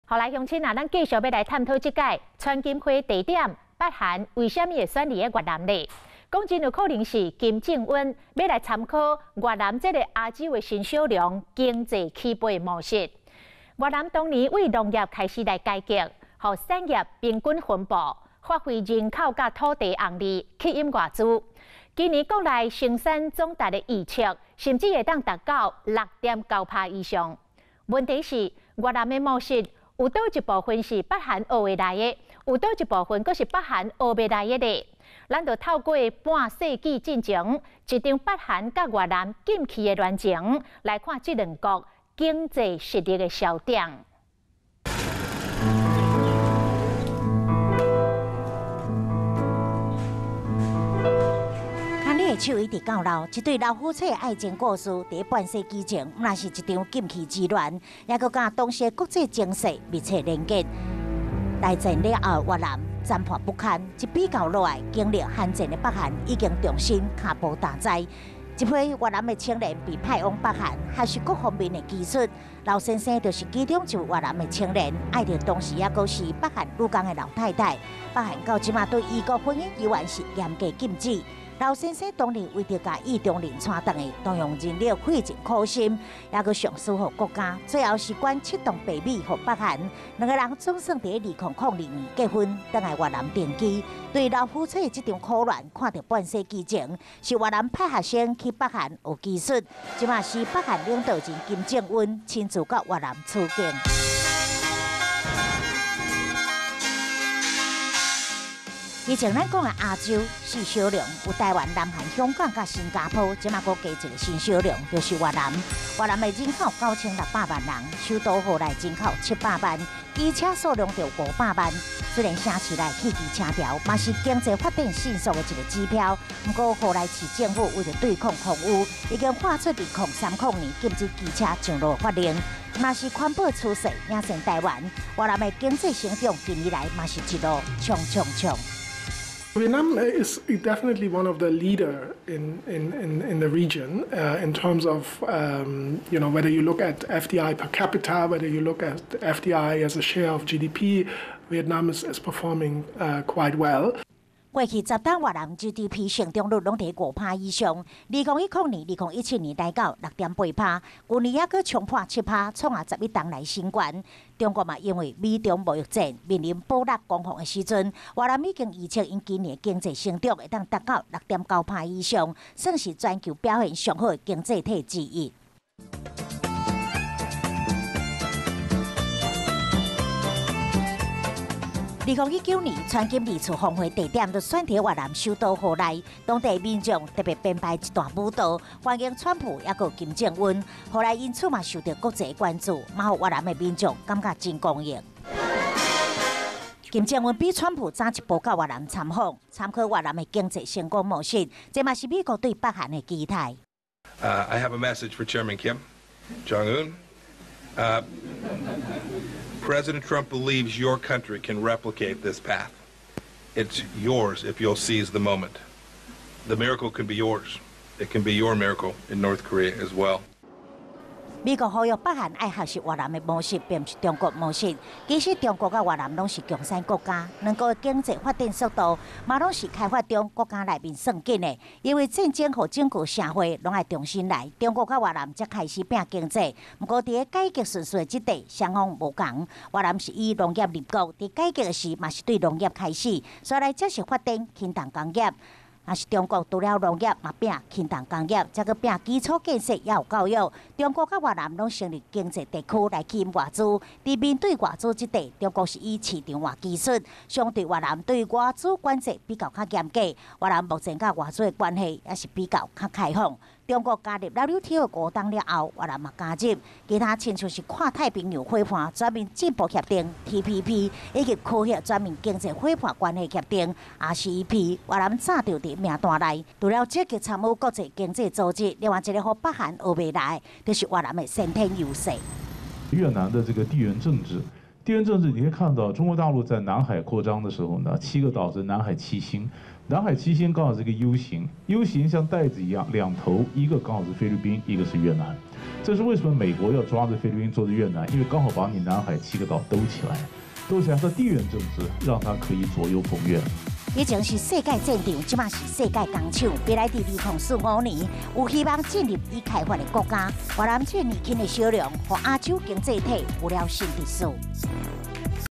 后来乡亲啊，咱继续要来探讨这届川金会地点北韩为什么会选伫个越南呢？讲真有可能是金正恩要来参考越南这个亚洲的新小龙经济起飞模式。越南当年为农业开始来改革，互产业平均分布，发挥人口甲土地红利，吸引外资。今年国内生产总值的预测，甚至会当达到6.9%以上。问题是越南的模式有倒一部分是北韩学回来的，有倒一部分阁是北韩学袂来的呢？咱就透过半世纪进程，一场北韩甲越南近期的恋情，来看这两国经济实力的焦点。看你的手一直到老，一对老夫妻的爱情故事，伫半世纪前，那是一场禁忌之恋，也佮甲当时国际情势密切连结。大战了后，越南残破不堪，一比较落来，经历罕见的北韩已经重新卡步大灾。一批越南的青年被派往北韩，学习各方面的技术。老先生就是其中一位越南的青年，爱着当时也阁是北韩女工的老太太。北韩到即马对异国婚姻依然是严格禁止。老先生当年为着甲意中人带回来，动用人力费尽苦心，也阁上诉予国家，最后是捐7栋白米予北韩。两个人总算伫2002年结婚，倒来越南定居。对老夫妻这场苦恋，看到半世纪前，是越南派学生去北韩学技术，即马是北韩领导人金正恩亲自到越南出境。以前咱讲的亚洲四小龙，有台湾、南韩、香港甲新加坡，即马阁加一个新小龙，就是越南。越南的人口9600万人，首都河内人口700万，机车数量就500万。虽然城市内汽机车条，嘛是经济发展迅速的一个指标。不过河内市政府为了对抗空污，已经发出2030年禁止机车上路法令。嘛是环保趋势领先台湾，越南的经济成长近年来嘛是一路冲冲冲。Vietnam is definitely one of the leader in the region in terms of whether you look at FDI per capita, whether you look at FDI as a share of GDP, Vietnam is performing quite well. 过去10档越南 GDP 成长率拢伫5%以上，2010年、2017年来到6.8%，去年也阁冲破7%，创下11档来新高。中国嘛，因为美中贸易战面临暴力攻防的时阵，越南已经预测因今年经济成长会当达到6.9%以上，算是全球表现上好的经济体之一。2019年，川金二次峰会地点就选伫越南首都河内，当地民众特别编排一段舞蹈，欢迎川普也有金正恩。后来因此嘛受到国际关注，嘛互越南的民众感觉真公益。金正恩比川普早一步到越南参访，参考越南的经济成功模式，这嘛是美国对北韩的期待。I have a message for Chairman Kim Jong-un. President Trump believes your country can replicate this path. It's yours if you'll seize the moment. The miracle can be yours. It can be your miracle in North Korea as well. 美国呼吁北韩爱学习越南的模式，并不是中国模式。其实中国甲越南拢是共产国家，两国的经济发展速度嘛拢是开发中国家内面算紧的。因为战争和整个社会拢爱重新来，中国甲越南才开始拼经济。不过伫个改革顺序即地双方无同，越南是以农业立国，伫改革时嘛是对农业开始，所以来接续发展轻重工业。也是中国除了农业嘛拼轻重工业，再搁拼基础建设也有教育。中国甲越南拢成立经济地区来吸引外资。伫面对外资即地，中国是以市场化技术，相对越南对外资管制比较较严格。越南目前甲外资的关系也是比较较开放。中国加入 WTO 5档了后，越南嘛加入，其他亲像是跨太平洋伙伴全面进步协定 TPP， 以及区域全面经济伙伴关系协定 RCEP， 越南早就伫名单内。除了积极参与国际经济组织，另外一个和北韩学未来，就是越南的先天优势。越南的这个地缘政治地缘政治你可以看到，中国大陆在南海扩张的时候呢，7个岛是南海7星，南海7星刚好是一个 U 型，U 型像袋子一样，两头一个刚好是菲律宾，一个是越南。这是为什么美国要抓着菲律宾做着越南，因为刚好把你南海7个岛兜起来，兜起来它地缘政治让它可以左右逢源。以前是世界战场，即马是世界工厂。未来伫2045年，有希望进入已开发的国家。越南券年轻的销量，和亚洲经济体有了新地势。